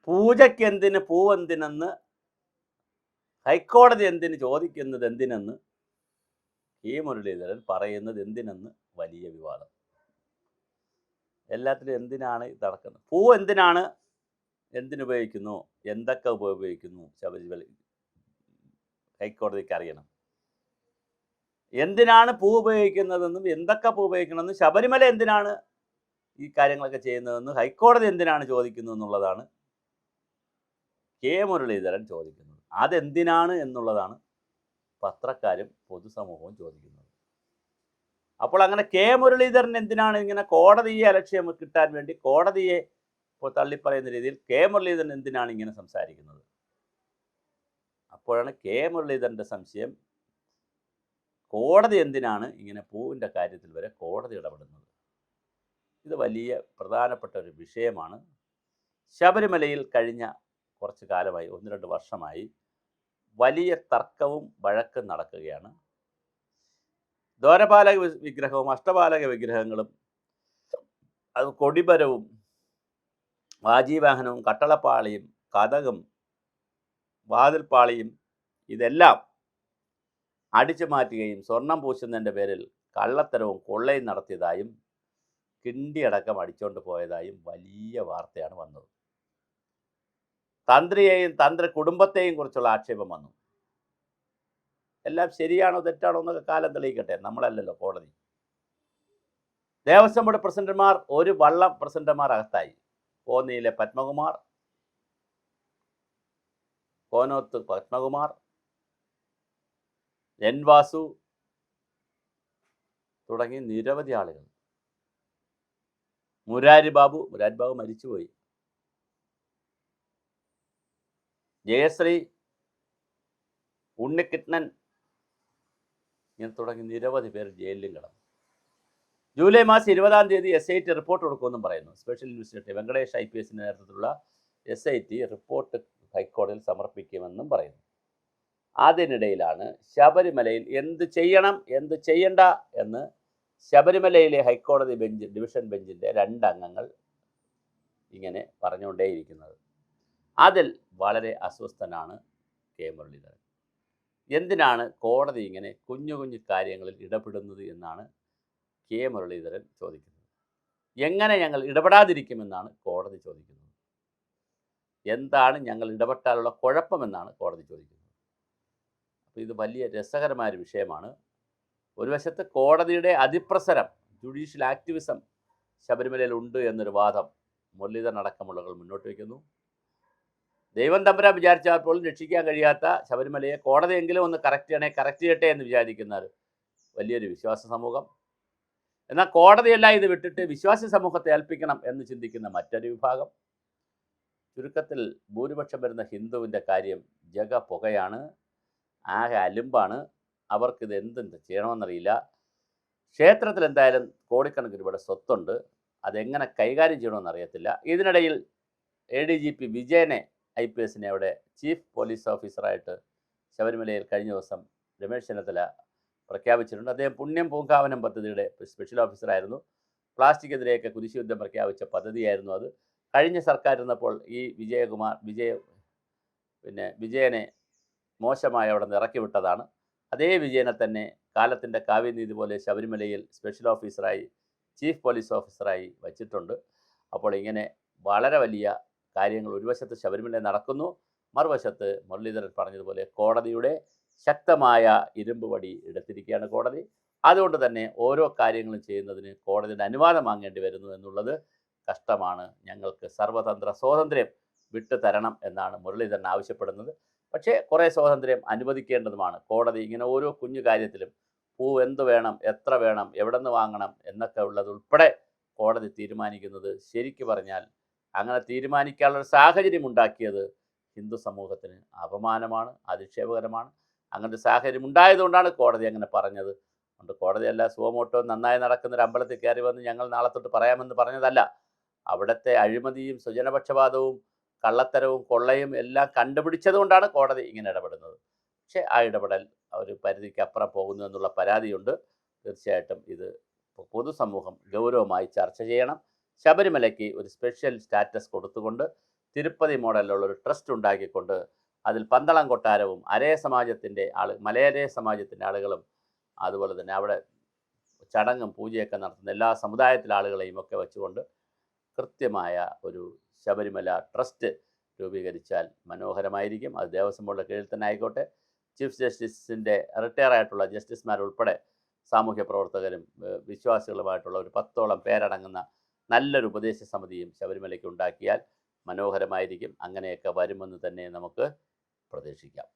പൂജയ്ക്ക് എന്തിന് പൂവെന്തിനെന്ന്, ഹൈക്കോടതി എന്തിന് ചോദിക്കുന്നത് എന്തിനെന്ന്, കെ മുരളീധരൻ പറയുന്നത് എന്തിനെന്ന് വലിയ വിവാദം. എല്ലാത്തിലും എന്തിനാണ് നടക്കുന്നത്? പൂ എന്തിനാണ്, എന്തിനുപയോഗിക്കുന്നു, എന്തൊക്കെ ഉപയോഗിക്കുന്നു, ശബരിമല ഹൈക്കോടതിക്ക് അറിയണം. എന്തിനാണ് പൂ ഉപയോഗിക്കുന്നതെന്നും എന്തൊക്കെ പൂ ഉപയോഗിക്കണമെന്നും ശബരിമല എന്തിനാണ് ഈ കാര്യങ്ങളൊക്കെ ചെയ്യുന്നതെന്നും ഹൈക്കോടതി എന്തിനാണ് ചോദിക്കുന്നത് എന്നുള്ളതാണ് കെ മുരളീധരൻ ചോദിക്കുന്നത്. അതെന്തിനാണ് എന്നുള്ളതാണ് പത്രക്കാരും പൊതുസമൂഹവും ചോദിക്കുന്നത്. അപ്പോൾ അങ്ങനെ കെ മുരളീധരൻ എന്തിനാണ് ഇങ്ങനെ കോടതിയെ അലക്ഷ്യം കിട്ടാൻ വേണ്ടി കോടതിയെ ഇപ്പോൾ തള്ളിപ്പറയുന്ന രീതിയിൽ കെ മുരളീധരൻ എന്തിനാണ് ഇങ്ങനെ സംസാരിക്കുന്നത്? അപ്പോഴാണ് കെ മുരളീധരൻ്റെ സംശയം, കോടതി എന്തിനാണ് ഇങ്ങനെ പൂവിൻ്റെ കാര്യത്തിൽ വരെ കോടതി ഇടപെടുന്നത്? ഇത് വലിയ പ്രധാനപ്പെട്ട ഒരു വിഷയമാണ്. ശബരിമലയിൽ കഴിഞ്ഞ കുറച്ച് കാലമായി, 1-2 വർഷമായി വലിയ തർക്കവും വഴക്കും നടക്കുകയാണ്. ദ്വാരപാലക വിഗ്രഹവും അഷ്ടപാലക വിഗ്രഹങ്ങളും അത് കൊടിമരവും വാജീവാഹനവും കട്ടളപ്പാളിയും കതകും വാതിൽപ്പാളിയും ഇതെല്ലാം അടിച്ചു മാറ്റുകയും സ്വർണം പൂശുന്നതിൻ്റെ പേരിൽ കള്ളത്തരവും കൊള്ളയും നടത്തിയതായും കിണ്ടിയടക്കം അടിച്ചുകൊണ്ട് പോയതായും വലിയ വാർത്തയാണ് വന്നത്. തന്ത്രിയെയും തന്ത്രി കുടുംബത്തെയും കുറിച്ചുള്ള ആക്ഷേപം വന്നു. എല്ലാം ശരിയാണോ തെറ്റാണോ എന്നൊക്കെ കാലം തെളിയിക്കട്ടെ, നമ്മളല്ലല്ലോ കോടതി. ദേവസ്വം ബോർഡ് പ്രസിഡന്റുമാർ, ഒരു വള്ളം പ്രസിഡന്റുമാർ അകത്തായി. കോന്നിയിലെ പത്മകുമാർ, കോനോത്ത് പത്മകുമാർ, എൻ വാസു തുടങ്ങി നിരവധി ആളുകൾ. മുരാരി ബാബു മരിച്ചുപോയി. ജയശ്രീ, ഉണ്ണികൃഷ്ണൻ, ഇങ്ങനെ തുടങ്ങി നിരവധി പേർ ജയിലിലും കിടന്നു. ജൂലൈ മാസം 20 SIT റിപ്പോർട്ട് കൊടുക്കുമെന്നും പറയുന്നു. സ്പെഷ്യൽ ഇൻവെസ്റ്റിഗേറ്റർ വെങ്കടേഷ് IPS നേതൃത്വത്തിലുള്ള SIT റിപ്പോർട്ട് ഹൈക്കോടതിയിൽ സമർപ്പിക്കുമെന്നും പറയുന്നു. അതിനിടയിലാണ് ശബരിമലയിൽ എന്ത് ചെയ്യണം എന്ത് ചെയ്യണ്ട എന്ന് ശബരിമലയിലെ ഹൈക്കോടതി ഡിവിഷൻ ബെഞ്ചിൻ്റെ 2 അംഗങ്ങൾ ഇങ്ങനെ പറഞ്ഞുകൊണ്ടേയിരിക്കുന്നത്. അതിൽ വളരെ അസ്വസ്ഥനാണ് കെ മുരളീധരൻ. എന്തിനാണ് കോടതി ഇങ്ങനെ കുഞ്ഞു കുഞ്ഞു കാര്യങ്ങളിൽ ഇടപെടുന്നത് എന്നാണ് കെ മുരളീധരൻ ചോദിക്കുന്നത്. എങ്ങനെ ഞങ്ങൾ ഇടപെടാതിരിക്കുമെന്നാണ് കോടതി ചോദിക്കുന്നത്. എന്താണ് ഞങ്ങൾ ഇടപെട്ടാലുള്ള കുഴപ്പമെന്നാണ് കോടതി ചോദിക്കുന്നത്. അപ്പോൾ ഇത് വലിയ രസകരമായ ഒരു വിഷയമാണ്. ഒരു വശത്ത് കോടതിയുടെ അതിപ്രസരം, ജുഡീഷ്യൽ ആക്ടിവിസം ശബരിമലയിൽ ഉണ്ട് എന്നൊരു വാദം മുരളീധരൻ അടക്കമുള്ളവർ മുന്നോട്ട് വയ്ക്കുന്നു. ദൈവം തമ്പുരാൻ വിചാരിച്ചാൽ പോലും രക്ഷിക്കാൻ കഴിയാത്ത ശബരിമലയെ കോടതിയെങ്കിലും ഒന്ന് കറക്റ്റ് ചെയ്യട്ടെ എന്ന് വിചാരിക്കുന്ന വലിയൊരു വിശ്വാസ സമൂഹം. എന്നാൽ കോടതിയല്ല ഇത് വിട്ടിട്ട് വിശ്വാസി സമൂഹത്തെ ഏൽപ്പിക്കണം എന്ന് ചിന്തിക്കുന്ന മറ്റൊരു വിഭാഗം. ചുരുക്കത്തിൽ ഭൂരിപക്ഷം വരുന്ന ഹിന്ദുവിൻ്റെ കാര്യം ജഗ പുകയാണ്, ആകെ അലുമ്പാണ്. അവർക്കിത് എന്തെന്ത് ചെയ്യണമെന്നറിയില്ല. ക്ഷേത്രത്തിൽ എന്തായാലും കോടിക്കണക്കിന് രൂപയുടെ സ്വത്തുണ്ട്, അതെങ്ങനെ കൈകാര്യം ചെയ്യണമെന്നറിയത്തില്ല. ഇതിനിടയിൽ ADGP വിജയനെ IPS അവിടെ ചീഫ് പോലീസ് ഓഫീസറായിട്ട് ശബരിമലയിൽ കഴിഞ്ഞ ദിവസം രമേശ് ചെന്നിത്തല പ്രഖ്യാപിച്ചിട്ടുണ്ട്. അദ്ദേഹം പുണ്യം പൂങ്കാവനം പദ്ധതിയുടെ സ്പെഷ്യൽ ഓഫീസറായിരുന്നു. പ്ലാസ്റ്റിക്കെതിരെയൊക്കെ കുരിശുയുദ്ധം പ്രഖ്യാപിച്ച പദ്ധതിയായിരുന്നു അത്. കഴിഞ്ഞ സർക്കാർ ഇരുന്നപ്പോൾ ഈ വിജയനെ മോശമായി അവിടെ നിന്ന് ഇറക്കി വിട്ടതാണ്. അതേ വിജയനെ തന്നെ കാലത്തിൻ്റെ കാവ്യനീതി പോലെ ശബരിമലയിൽ സ്പെഷ്യൽ ഓഫീസറായി ചീഫ് പോലീസ് ഓഫീസറായി വച്ചിട്ടുണ്ട്. അപ്പോൾ ഇങ്ങനെ വളരെ വലിയ കാര്യങ്ങൾ ഒരു വശത്ത് ശബരിമല നടക്കുന്നു, മറുവശത്ത് മുരളീധരൻ പറഞ്ഞതുപോലെ കോടതിയുടെ ശക്തമായ ഇരുമ്പ് വടി എടുത്തിരിക്കുകയാണ് കോടതി. അതുകൊണ്ട് തന്നെ ഓരോ കാര്യങ്ങളും ചെയ്യുന്നതിന് കോടതിയുടെ അനുവാദം വാങ്ങേണ്ടി വരുന്നു എന്നുള്ളത് കഷ്ടമാണ്. ഞങ്ങൾക്ക് സർവതന്ത്ര സ്വാതന്ത്ര്യം വിട്ടു തരണം എന്നാണ് മുരളീധരൻ ആവശ്യപ്പെടുന്നത്. പക്ഷേ കുറേ സ്വാതന്ത്ര്യം അനുവദിക്കേണ്ടതുമാണ്. കോടതി ഇങ്ങനെ ഓരോ കുഞ്ഞു കാര്യത്തിലും പൂവ് എന്ത് വേണം, എത്ര വേണം, എവിടെ നിന്ന് വാങ്ങണം എന്നൊക്കെ ഉള്ളത് ഉൾപ്പെടെ കോടതി തീരുമാനിക്കുന്നത് ശരിക്കു പറഞ്ഞാൽ അങ്ങനെ തീരുമാനിക്കാനുള്ള സാഹചര്യം ഉണ്ടാക്കിയത് ഹിന്ദു സമൂഹത്തിന് അപമാനമാണ്, അധിക്ഷേപകരമാണ്. അങ്ങനത്തെ സാഹചര്യം ഉണ്ടായതുകൊണ്ടാണ് കോടതി അങ്ങനെ പറഞ്ഞത്. അതുകൊണ്ട് കോടതിയല്ല സുവമോട്ടോ നന്നായി നടക്കുന്നൊരു അമ്പലത്തിൽ കയറി വന്ന് ഞങ്ങൾ നാളെ തൊട്ട് പറയാമെന്ന് പറഞ്ഞതല്ല. അവിടുത്തെ അഴിമതിയും സ്വജനപക്ഷപാതവും കള്ളത്തരവും കൊള്ളയും എല്ലാം കണ്ടുപിടിച്ചതുകൊണ്ടാണ് കോടതി ഇങ്ങനെ ഇടപെടുന്നത്. പക്ഷേ ആ ഇടപെടൽ ഒരു പരിധിക്ക് അപ്പുറം പോകുന്നു എന്നുള്ള പരാതിയുണ്ട്. തീർച്ചയായിട്ടും ഇത് പൊതുസമൂഹം ഗൗരവമായി ചർച്ച ചെയ്യണം. ശബരിമലയ്ക്ക് ഒരു സ്പെഷ്യൽ സ്റ്റാറ്റസ് കൊടുത്തുകൊണ്ട് തിരുപ്പതി മോഡലിലുള്ള ഒരു ട്രസ്റ്റ് ഉണ്ടാക്കിക്കൊണ്ട് അതിൽ പന്തളം കൊട്ടാരവും അരേ സമാജത്തിൻ്റെ മലയരേ സമാജത്തിൻ്റെ ആളുകളും അതുപോലെ തന്നെ അവിടെ ചടങ്ങും പൂജയൊക്കെ നടത്തുന്ന എല്ലാ സമുദായത്തിലെ ആളുകളെയും ഒക്കെ വെച്ചുകൊണ്ട് കൃത്യമായ ഒരു ശബരിമല ട്രസ്റ്റ് രൂപീകരിച്ചാൽ മനോഹരമായിരിക്കും. അത് ദേവസ്വം ബോർഡിൻ്റെ കീഴിൽ തന്നെ ആയിക്കോട്ടെ. ചീഫ് ജസ്റ്റിസിൻ്റെ റിട്ടയർ ആയിട്ടുള്ള ജസ്റ്റിസുമാരുൾപ്പെടെ സാമൂഹ്യ പ്രവർത്തകരും വിശ്വാസികളുമായിട്ടുള്ള ഒരു 10ഓളം പേരടങ്ങുന്ന നല്ലൊരു ഉപദേശ സമിതിയും ശബരിമലയ്ക്ക് ഉണ്ടാക്കിയാൽ മനോഹരമായിരിക്കും. അങ്ങനെയൊക്കെ വരുമെന്ന് തന്നെ നമുക്ക് പ്രതീക്ഷിക്കാം.